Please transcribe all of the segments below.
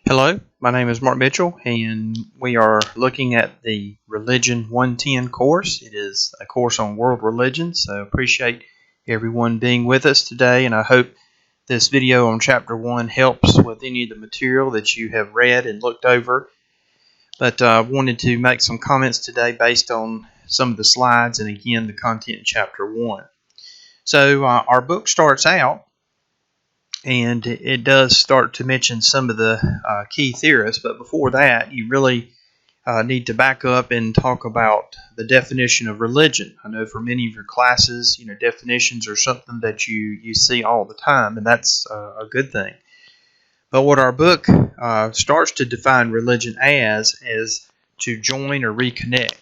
Hello, my name is Mark Mitchell, and we are looking at the Religion 110 course. It is a course on world religion, so appreciate everyone being with us today, and I hope this video on Chapter 1 helps with any of the material that you have read and looked over. But I wanted to make some comments today based on some of the slides and, again, the content in Chapter 1. So our book starts out, and it does start to mention some of the key theorists, but before that, you really need to back up and talk about the definition of religion. I know for many of your classes, definitions are something that you see all the time, and that's a good thing. But what our book starts to define religion as is to join or reconnect.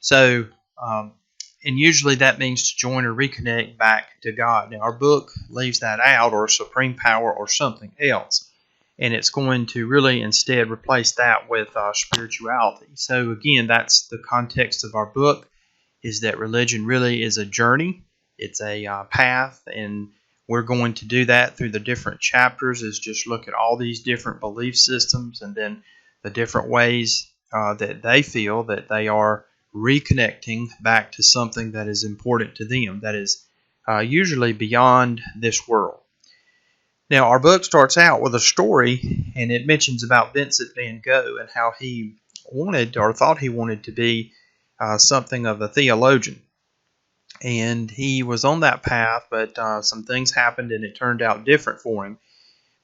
So, and usually that means to join or reconnect back to God. Now, our book leaves that out, or supreme power, or something else. And it's going to really instead replace that with spirituality. So again, that's the context of our book, is that religion really is a journey. It's a path, and we're going to do that through the different chapters, is just look at all these different belief systems and then the different ways that they feel that they are reconnecting back to something that is important to them, that is usually beyond this world. Now, our book starts out with a story, and it mentions about Vincent van Gogh and how he wanted, or thought he wanted, to be something of a theologian. And he was on that path, but some things happened and it turned out different for him.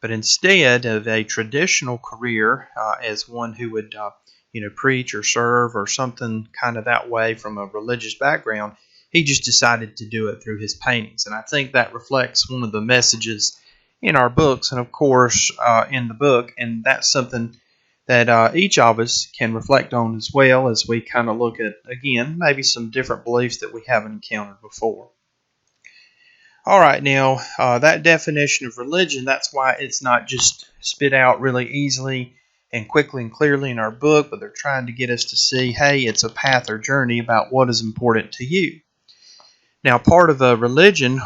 But instead of a traditional career as one who would preach or serve or something kind of that way from a religious background, he just decided to do it through his paintings. And I think that reflects one of the messages in our books, and of course in the book, and that's something that each of us can reflect on as well, as we kind of look at, again, maybe some different beliefs that we haven't encountered before. All right, now that definition of religion, that's why it's not just spit out really easily and quickly and clearly in our book, but they're trying to get us to see, hey, it's a path or journey about what is important to you. Now, part of a religion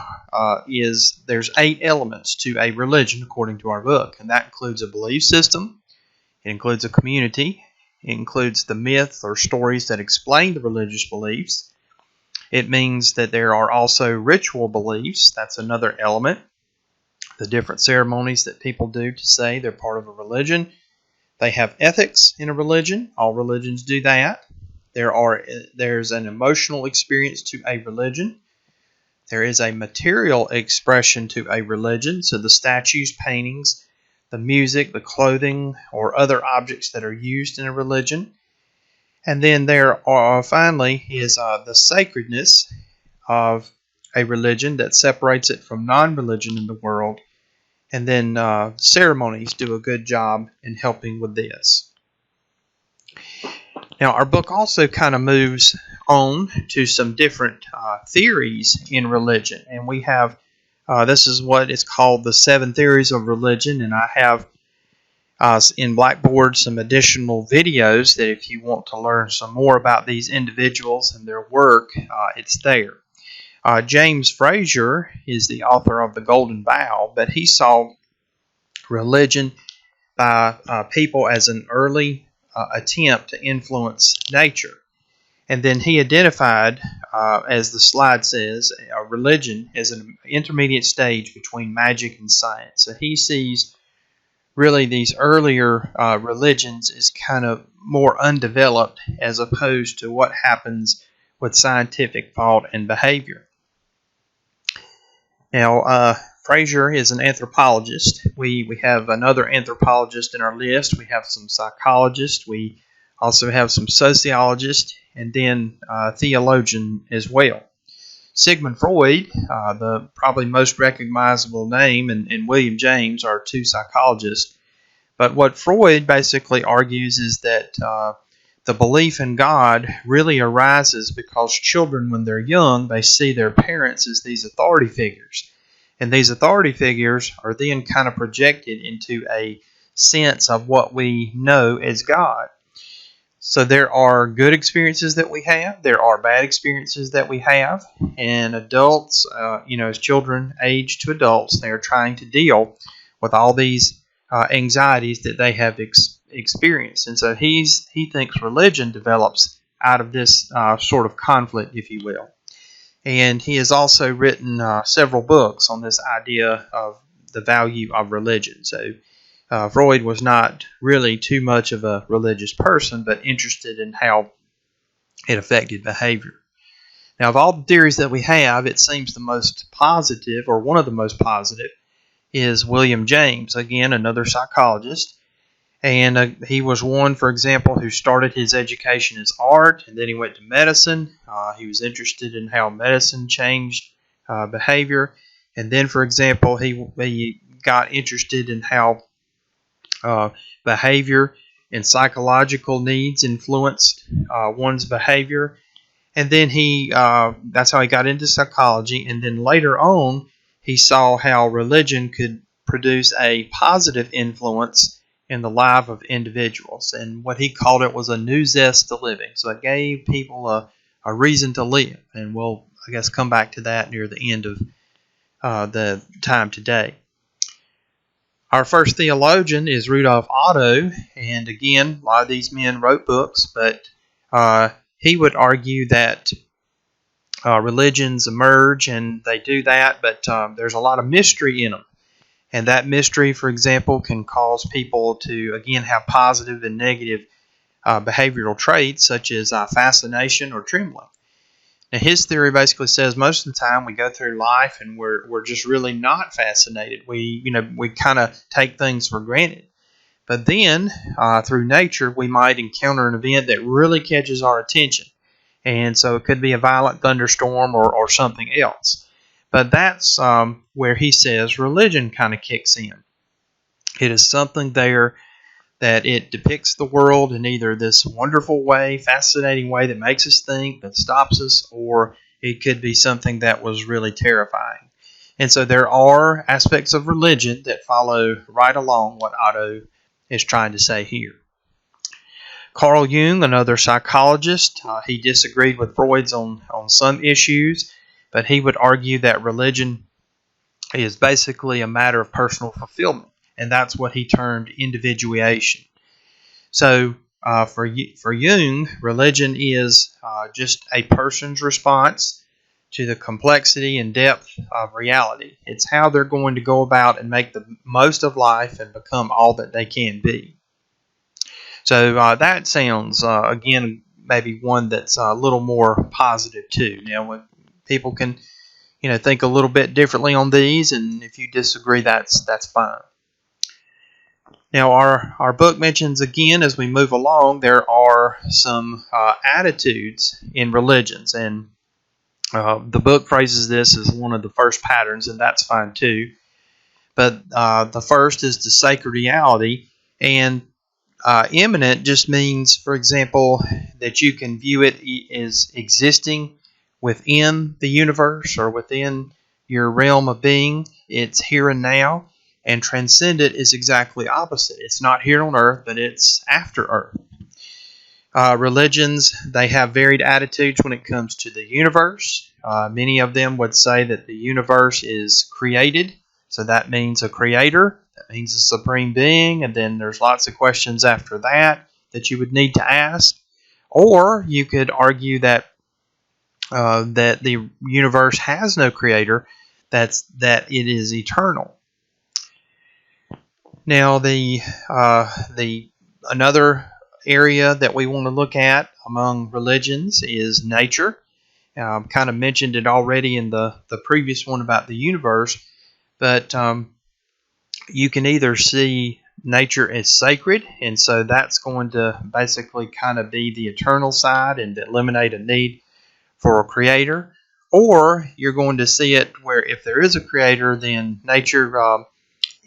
is there's 8 elements to a religion according to our book, and that includes a belief system, it includes a community, it includes the myths or stories that explain the religious beliefs. It means that there are also ritual beliefs, that's another element, the different ceremonies that people do to say they're part of a religion. They have ethics in a religion. All religions do that. There's an emotional experience to a religion. There is a material expression to a religion. So the statues, paintings, the music, the clothing, or other objects that are used in a religion. And then there are, finally, is the sacredness of a religion that separates it from non-religion in the world. And then ceremonies do a good job in helping with this. Now, our book also kind of moves on to some different theories in religion. And we have, this is what is called the 7 theories of religion. And I have in Blackboard some additional videos that if you want to learn some more about these individuals and their work, it's there. James Frazier is the author of The Golden Bough, but he saw religion by people as an early attempt to influence nature. And then he identified, as the slide says, religion as an intermediate stage between magic and science. So he sees really these earlier religions as kind of more undeveloped as opposed to what happens with scientific thought and behavior. Now, Frazier is an anthropologist. We have another anthropologist in our list. We have some psychologists. We also have some sociologists, and then theologian as well. Sigmund Freud, the probably most recognizable name, and William James are 2 psychologists. But what Freud basically argues is that the belief in God really arises because children, when they're young, they see their parents as these authority figures. And these authority figures are then kind of projected into a sense of what we know as God. So there are good experiences that we have. There are bad experiences that we have. And adults, as children age to adults, they are trying to deal with all these anxieties that they have experienced. And so he thinks religion develops out of this sort of conflict, if you will. And he has also written several books on this idea of the value of religion. So Freud was not really too much of a religious person, but interested in how it affected behavior. Now, of all the theories that we have, it seems the most positive, or one of the most positive, is William James, again, another psychologist. And he was one, for example, who started his education as art, and then he went to medicine. He was interested in how medicine changed behavior. And then, for example, he got interested in how behavior and psychological needs influenced one's behavior. And then that's how he got into psychology. And then later on, he saw how religion could produce a positive influence in the life of individuals. And what he called it was a new zest to living. So it gave people a reason to live. And we'll, I guess, come back to that near the end of the time today. Our first theologian is Rudolf Otto. And again, a lot of these men wrote books, but he would argue that religions emerge, and they do that, but there's a lot of mystery in them. And that mystery, for example, can cause people to, again, have positive and negative behavioral traits, such as fascination or trembling. Now, his theory basically says most of the time we go through life and we're just really not fascinated. We kind of take things for granted. But then, through nature, we might encounter an event that really catches our attention. And so it could be a violent thunderstorm or something else. But that's where he says religion kind of kicks in. It is something there that it depicts the world in either this wonderful way, fascinating way that makes us think, that stops us, or it could be something that was really terrifying. And so there are aspects of religion that follow right along what Otto is trying to say here. Carl Jung, another psychologist, he disagreed with Freud's on some issues, but he would argue that religion is basically a matter of personal fulfillment, and that's what he termed individuation. So for Jung, religion is just a person's response to the complexity and depth of reality. It's how they're going to go about and make the most of life and become all that they can be. So that sounds, again, maybe one that's a little more positive too. Now, when people can, think a little bit differently on these, and if you disagree, that's fine. Now, our book mentions, again, as we move along, there are some attitudes in religions, and the book phrases this as one of the first patterns, and that's fine too. But the first is the sacred reality, and immanent just means, for example, that you can view it as existing within the universe or within your realm of being. It's here and now. And transcendent is exactly opposite. It's not here on earth, but it's after earth. Religions, they have varied attitudes when it comes to the universe. Many of them would say that the universe is created. So that means a creator. That means a supreme being, and then there's lots of questions after that you would need to ask. Or you could argue that the universe has no creator, that it is eternal. Now, the another area that we want to look at among religions is nature. Kind of mentioned it already in the previous one about the universe, but you can either see nature as sacred, and so that's going to basically kind of be the eternal side and eliminate a need for a creator, or you're going to see it where if there is a creator, then nature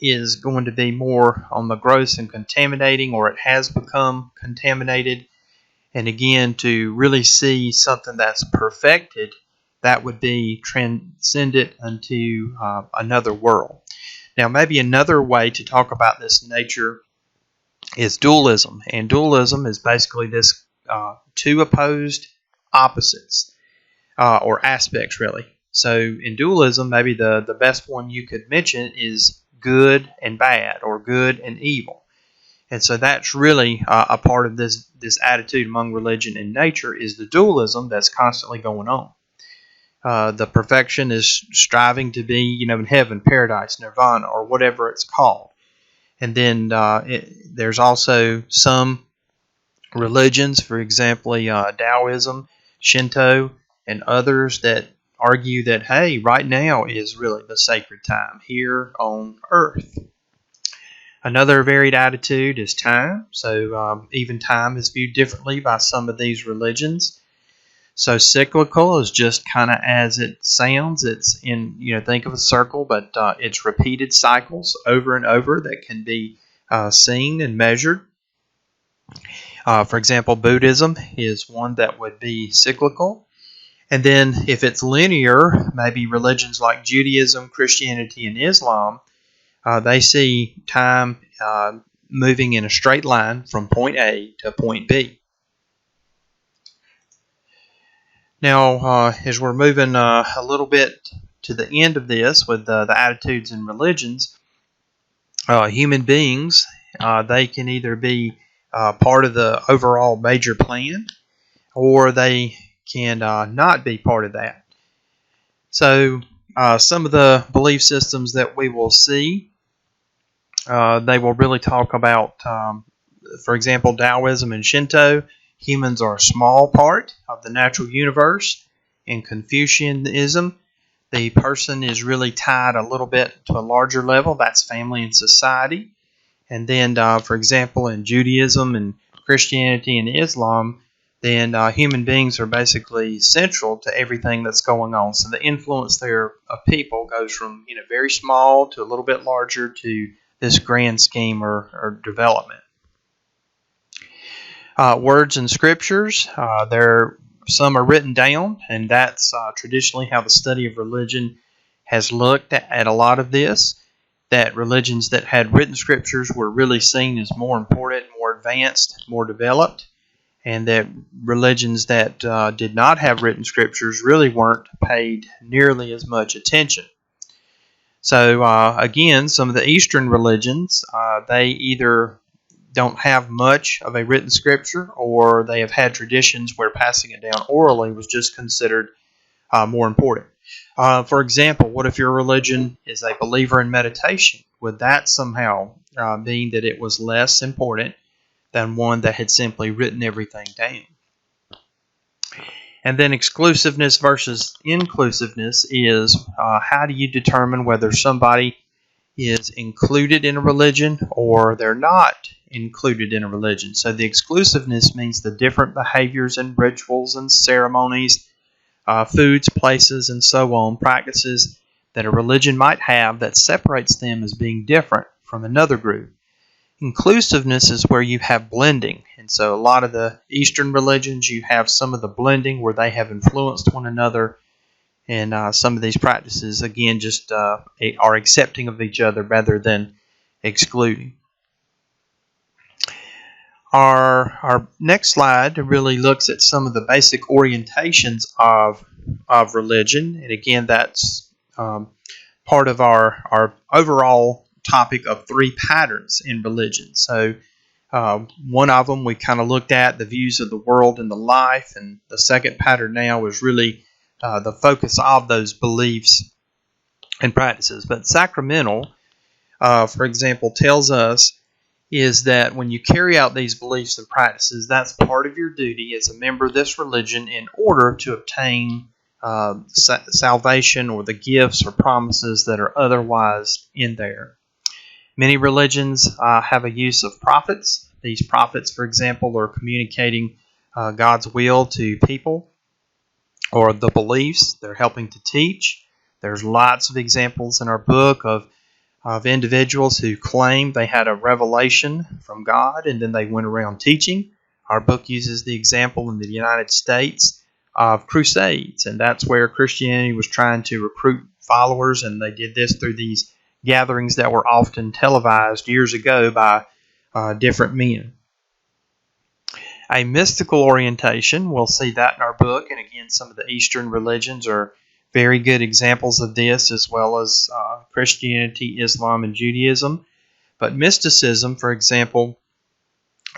is going to be more on the gross and contaminating, or it has become contaminated. And again, to really see something that's perfected, that would be transcendent unto another world. Now, maybe another way to talk about this nature is dualism. And dualism is basically this two opposed opposites, or aspects, really. So in dualism, maybe the best one you could mention is good and bad or good and evil. And so that's really a part of this attitude among religion and nature is the dualism that's constantly going on. The perfection is striving to be, in heaven, paradise, nirvana, or whatever it's called. And then there's also some religions, for example, Taoism, Shinto, and others that argue that, hey, right now is really the sacred time here on earth. Another varied attitude is time. So even time is viewed differently by some of these religions. So cyclical is just kind of as it sounds. It's in, think of a circle, but it's repeated cycles over and over that can be seen and measured. For example, Buddhism is one that would be cyclical. And then if it's linear, maybe religions like Judaism, Christianity, and Islam, they see time moving in a straight line from point A to point B. Now, as we're moving a little bit to the end of this with the attitudes and religions, human beings, they can either be part of the overall major plan, or they can not be part of that. So some of the belief systems that we will see, they will really talk about, for example, Taoism and Shinto. Humans are a small part of the natural universe. In Confucianism, the person is really tied a little bit to a larger level. That's family and society. And then, for example, in Judaism and Christianity and Islam, then human beings are basically central to everything that's going on. So the influence there of people goes from very small to a little bit larger to this grand scheme or development. Words and scriptures, some are written down, and that's traditionally how the study of religion has looked at a lot of this, that religions that had written scriptures were really seen as more important, more advanced, more developed, and that religions that did not have written scriptures really weren't paid nearly as much attention. So again, some of the Eastern religions, they either don't have much of a written scripture, or they have had traditions where passing it down orally was just considered more important. For example, what if your religion is a believer in meditation? Would that somehow mean that it was less important than one that had simply written everything down? And then exclusiveness versus inclusiveness is how do you determine whether somebody is included in a religion or they're not included in a religion. So the exclusiveness means the different behaviors and rituals and ceremonies, foods, places, and so on, practices that a religion might have that separates them as being different from another group. Inclusiveness is where you have blending. And so a lot of the Eastern religions, you have some of the blending where they have influenced one another. And some of these practices, again, just are accepting of each other rather than excluding. Our next slide really looks at some of the basic orientations of religion. And again, that's part of our overall topic of 3 patterns in religion. So one of them we kind of looked at the views of the world and the life. And the second pattern now is really the focus of those beliefs and practices. But sacramental, for example, tells us is that when you carry out these beliefs and practices, that's part of your duty as a member of this religion in order to obtain salvation or the gifts or promises that are otherwise in there. Many religions have a use of prophets. These prophets, for example, are communicating God's will to people, or the beliefs they're helping to teach. There's lots of examples in our book of individuals who claim they had a revelation from God and then they went around teaching. Our book uses the example in the United States of crusades, and that's where Christianity was trying to recruit followers, and they did this through these gatherings that were often televised years ago by different men. A mystical orientation, we'll see that in our book, and again, some of the Eastern religions are very good examples of this, as well as Christianity, Islam, and Judaism. But mysticism, for example,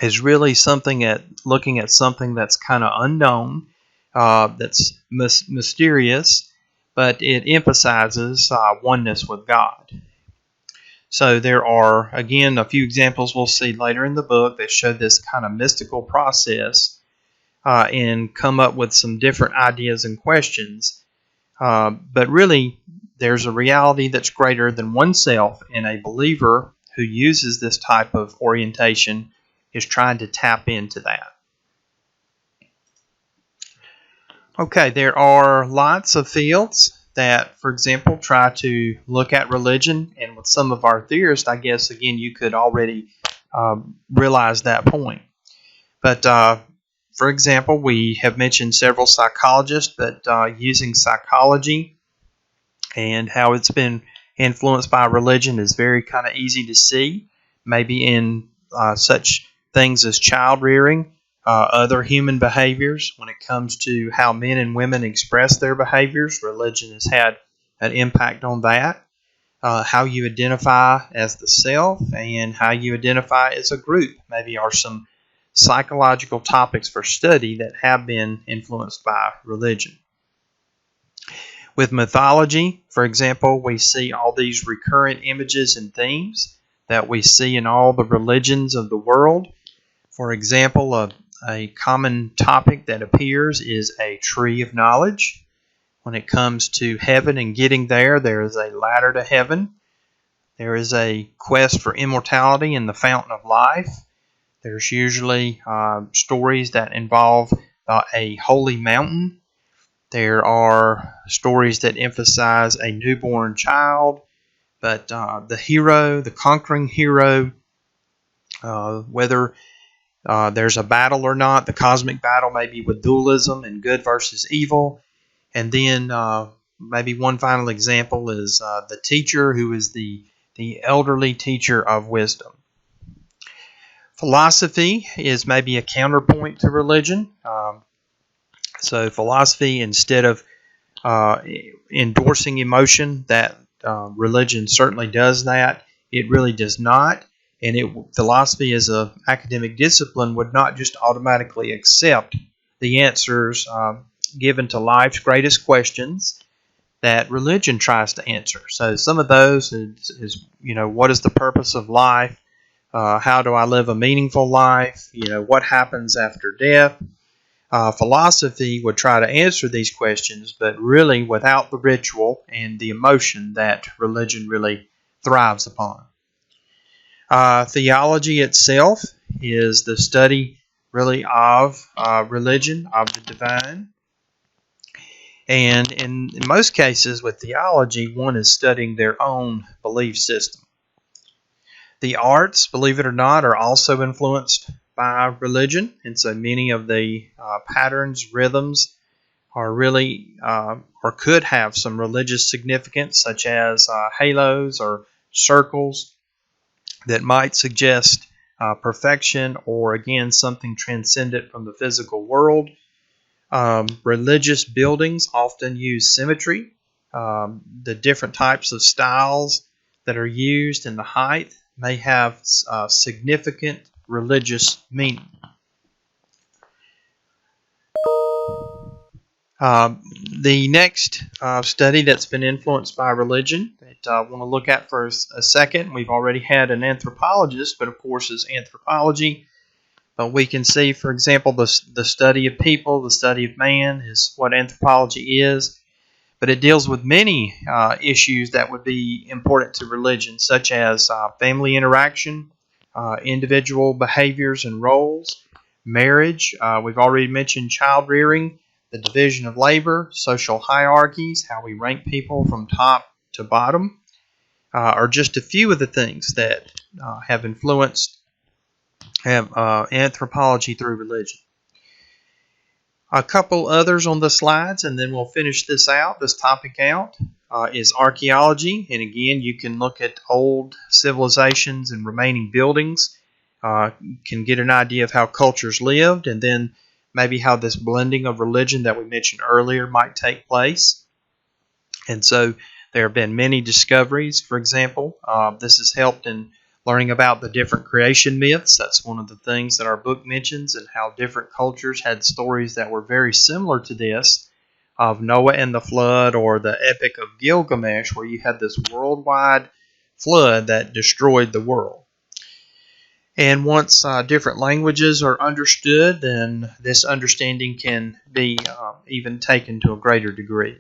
is really something looking at something that's kind of unknown, that's mysterious, but it emphasizes oneness with God. So there are, again, a few examples we'll see later in the book that show this kind of mystical process and come up with some different ideas and questions. But really, there's a reality that's greater than oneself, and a believer who uses this type of orientation is trying to tap into that. Okay, there are lots of fields that, for example, try to look at religion, and with some of our theorists, I guess, again, you could already realize that point. But, for example, we have mentioned several psychologists, but using psychology and how it's been influenced by religion is very kind of easy to see, maybe in such things as child rearing, other human behaviors. When it comes to how men and women express their behaviors, religion has had an impact on that. How you identify as the self and how you identify as a group maybe are some psychological topics for study that have been influenced by religion. With mythology, for example, we see all these recurrent images and themes that we see in all the religions of the world. For example, a common topic that appears is a tree of knowledge. When it comes to heaven and getting there, there is a ladder to heaven. There is a quest for immortality and the fountain of life. There's usually stories that involve a holy mountain. There are stories that emphasize a newborn child, but the hero, the conquering hero, whether there's a battle or not, the cosmic battle maybe with dualism and good versus evil. And then maybe one final example is the teacher who is the elderly teacher of wisdom. Philosophy is maybe a counterpoint to religion. So philosophy, instead of endorsing emotion, that religion certainly does that, it really does not. And philosophy as an academic discipline would not just automatically accept the answers given to life's greatest questions that religion tries to answer. So some of those is what is the purpose of life? How do I live a meaningful life? What happens after death? Philosophy would try to answer these questions, but really without the ritual and the emotion that religion really thrives upon. Theology itself is the study really of religion, of the divine. And in most cases with theology, one is studying their own belief system. The arts, believe it or not, are also influenced by religion, and so many of the patterns, rhythms are really or could have some religious significance, such as halos or circles that might suggest perfection or, again, something transcendent from the physical world. Religious buildings often use symmetry. The different types of styles that are used and the height may have significant religious meaning. The next study that's been influenced by religion that I want to look at for a second, we've already had an anthropologist, but of course is anthropology. But we can see, for example, the study of people, the study of man is what anthropology is. But it deals with many issues that would be important to religion, such as family interaction, individual behaviors and roles, marriage. We've already mentioned child rearing, the division of labor, social hierarchies, how we rank people from top to bottom, are just a few of the things that have influenced anthropology through religion. A couple others on the slides, and then we'll finish this topic out, is archaeology. And again, you can look at old civilizations and remaining buildings, can get an idea of how cultures lived, and then maybe how this blending of religion that we mentioned earlier might take place. And so there have been many discoveries. For example, this has helped in learning about the different creation myths. That's one of the things that our book mentions, and how different cultures had stories that were very similar to this, of Noah and the flood, or the Epic of Gilgamesh, where you had this worldwide flood that destroyed the world. And once different languages are understood, then this understanding can be even taken to a greater degree.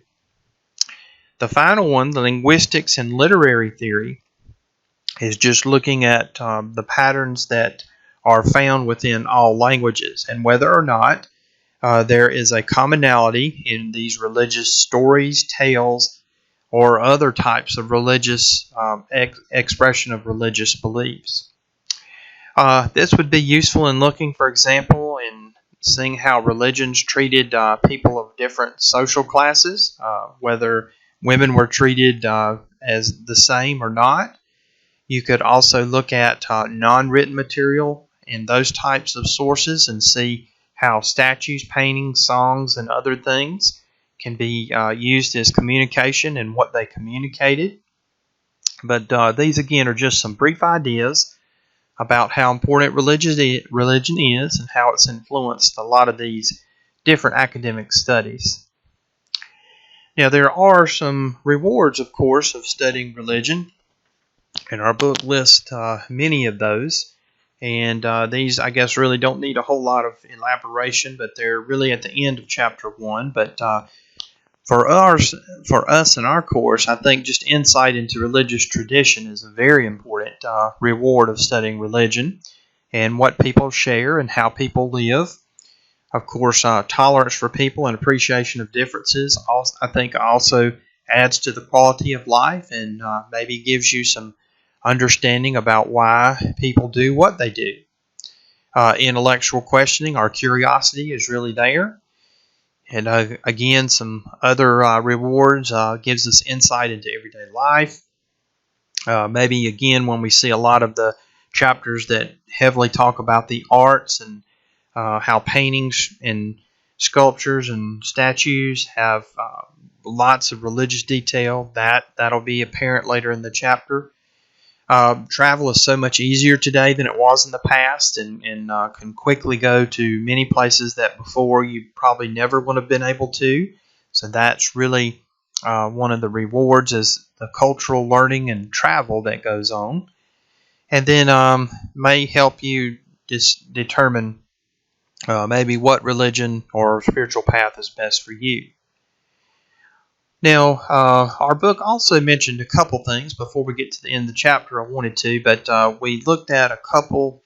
The final one, the linguistics and literary theory, is just looking at the patterns that are found within all languages, and whether or not there is a commonality in these religious stories, tales, or other types of religious expression of religious beliefs. This would be useful in looking, for example, in seeing how religions treated people of different social classes, whether women were treated as the same or not. You could also look at non-written material in those types of sources and see how statues, paintings, songs, and other things can be used as communication and what they communicated. But these, again, are just some brief ideas about how important religion is and how it's influenced a lot of these different academic studies. Now, there are some rewards, of course, of studying religion, and our book lists many of those. And these, I guess, really don't need a whole lot of elaboration, but they're really at the end of Chapter 1. But for us in our course, I think just insight into religious tradition is a very important reward of studying religion, and what people share and how people live. Of course, tolerance for people and appreciation of differences, I think, also adds to the quality of life, and maybe gives you some understanding about why people do what they do. Intellectual questioning, our curiosity is really there. And again, some other rewards gives us insight into everyday life. Maybe, again, when we see a lot of the chapters that heavily talk about the arts and how paintings and sculptures and statues have lots of religious detail, that'll be apparent later in the chapter. Travel is so much easier today than it was in the past, and can quickly go to many places that before you probably never would have been able to. So that's really one of the rewards, is the cultural learning and travel that goes on. And then may help you determine maybe what religion or spiritual path is best for you. Now, our book also mentioned a couple things before we get to the end of the chapter. I wanted to, but we looked at a couple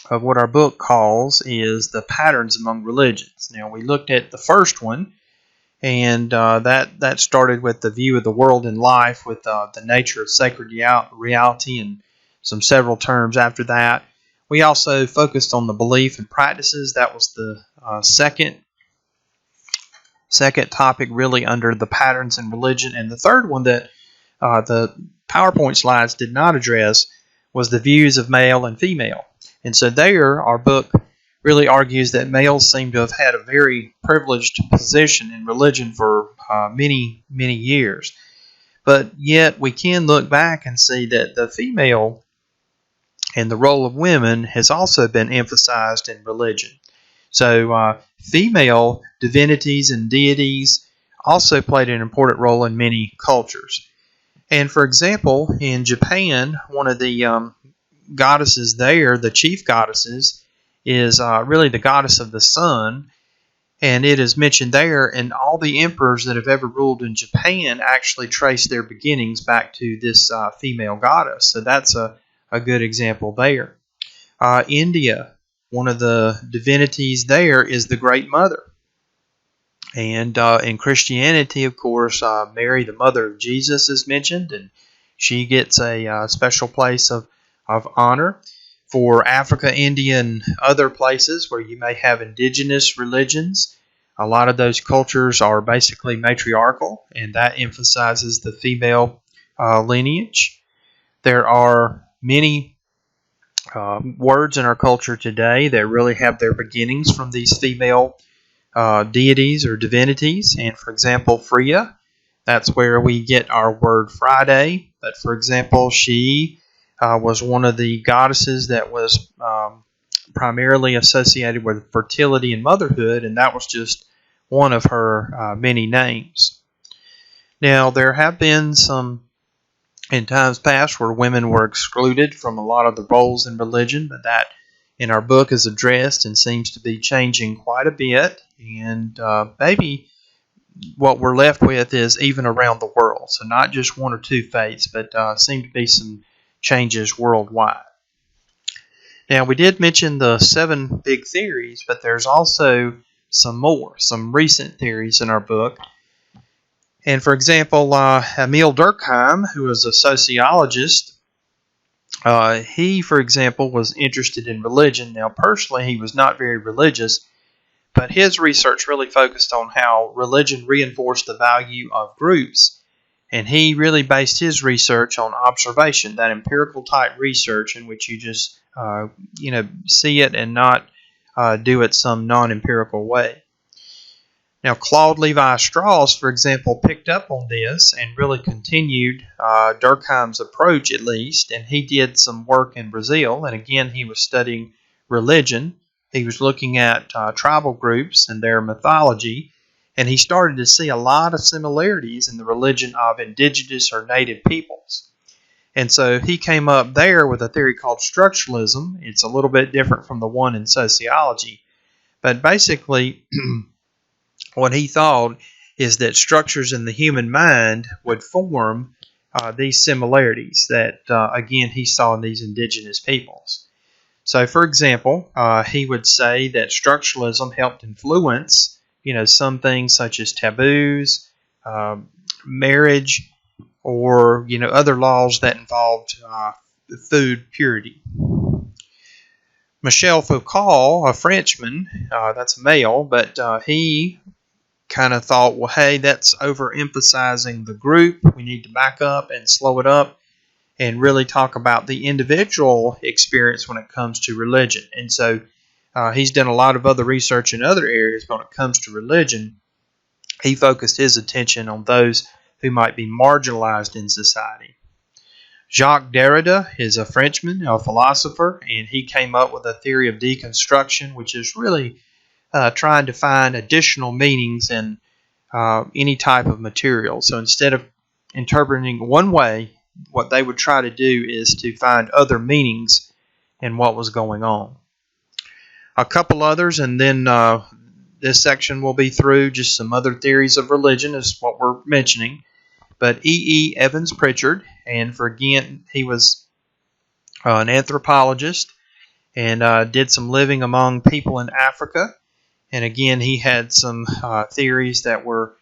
of what our book calls is the patterns among religions. Now, we looked at the first one, and that started with the view of the world and life, with the nature of sacred reality, and some several terms after that. We also focused on the belief and practices. That was the second topic, really, under the patterns in religion. And the third one that the PowerPoint slides did not address was the views of male and female. And so there, our book really argues that males seem to have had a very privileged position in religion for many, many years. But yet we can look back and see that the female and the role of women has also been emphasized in religion. So female divinities and deities also played an important role in many cultures. And for example, in Japan, one of the goddesses there, the chief goddesses, is really the goddess of the sun. And it is mentioned there, and all the emperors that have ever ruled in Japan actually trace their beginnings back to this female goddess. So that's a good example there. India, one of the divinities there is the Great Mother. And in Christianity, of course, Mary, the mother of Jesus, is mentioned, and she gets a special place of honor. For Africa, India, and other places where you may have indigenous religions, a lot of those cultures are basically matriarchal, and that emphasizes the female lineage. There are many words in our culture today that really have their beginnings from these female deities or divinities. And for example, Freya, That's where we get our word Friday. But for example, she was one of the goddesses that was primarily associated with fertility and motherhood, and that was just one of her many names. Now, there have been some in times past where women were excluded from a lot of the roles in religion, but that in our book is addressed and seems to be changing quite a bit. And maybe what we're left with is even around the world. So not just one or two faiths, but seem to be some changes worldwide. Now, we did mention the 7 big theories, but there's also some recent theories in our book. And for example, Emil Durkheim, who was a sociologist, he, for example, was interested in religion. Now, personally, he was not very religious, but his research really focused on how religion reinforced the value of groups. And he really based his research on observation, that empirical type research in which you just, see it and not do it some non-empirical way. Now, Claude Levi-Strauss, for example, picked up on this and really continued Durkheim's approach, at least, and he did some work in Brazil. And again, he was studying religion. He was looking at tribal groups and their mythology, and he started to see a lot of similarities in the religion of indigenous or native peoples. And so he came up there with a theory called structuralism. It's a little bit different from the one in sociology, but basically what he thought is that structures in the human mind would form these similarities that, again, he saw in these indigenous peoples. So, for example, he would say that structuralism helped influence, some things such as taboos, marriage, or, other laws that involved food purity. Michel Foucault, a Frenchman, that's a male, but he kind of thought, well, hey, that's overemphasizing the group. We need to back up and slow it up and really talk about the individual experience when it comes to religion. And so he's done a lot of other research in other areas, but when it comes to religion, he focused his attention on those who might be marginalized in society. Jacques Derrida is a Frenchman, a philosopher, and he came up with a theory of deconstruction, which is really trying to find additional meanings in any type of material. So instead of interpreting one way, what they would try to do is to find other meanings in what was going on. A couple others, and then this section will be through just some other theories of religion is what we're mentioning. But E. Evans Pritchard, and again, he was an anthropologist and did some living among people in Africa. And again, he had some theories that were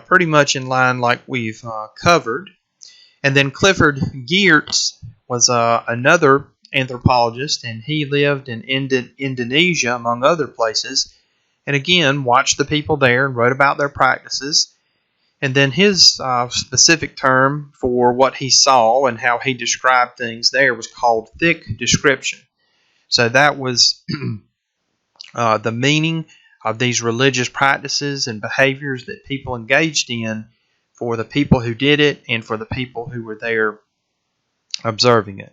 pretty much in line like we've covered. And then Clifford Geertz was another anthropologist, and he lived in Indonesia, among other places. And again, watched the people there and wrote about their practices. And then his specific term for what he saw and how he described things there was called thick description. So that was the meaning of these religious practices and behaviors that people engaged in for the people who did it and for the people who were there observing it.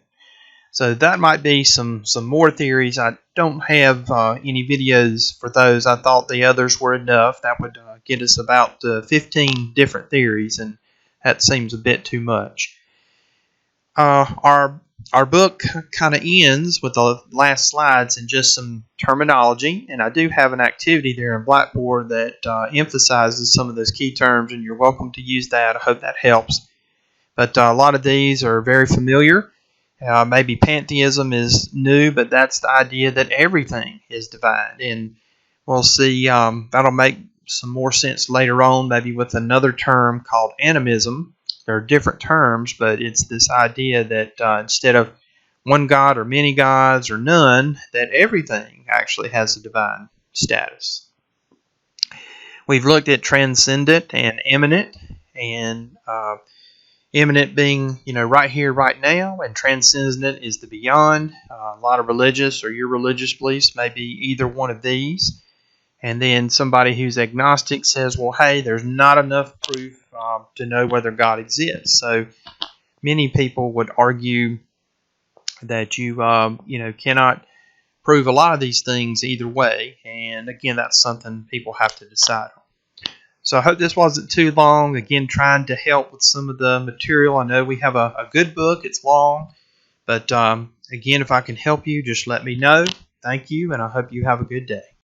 So that might be some more theories. I don't have any videos for those. I thought the others were enough. That would get us about 15 different theories, and that seems a bit too much. Our book kind of ends with the last slides and just some terminology, and I do have an activity there in Blackboard that emphasizes some of those key terms, and you're welcome to use that. I hope that helps. But a lot of these are very familiar. Maybe pantheism is new, but that's the idea that everything is divine. And we'll see, that'll make some more sense later on, maybe with another term called animism. There are different terms, but it's this idea that instead of one God or many gods or none, that everything actually has a divine status. We've looked at transcendent and immanent, and immanent being, right here, right now, and transcendent is the beyond. A lot of religious or your religious beliefs may be either one of these. And then somebody who's agnostic says, well, hey, there's not enough proof to know whether God exists. So many people would argue that you cannot prove a lot of these things either way, and again, that's something people have to decide on. So I hope this wasn't too long. Again, trying to help with some of the material. I know we have a good book. It's long, but again, if I can help you, just let me know. Thank you, and I hope you have a good day.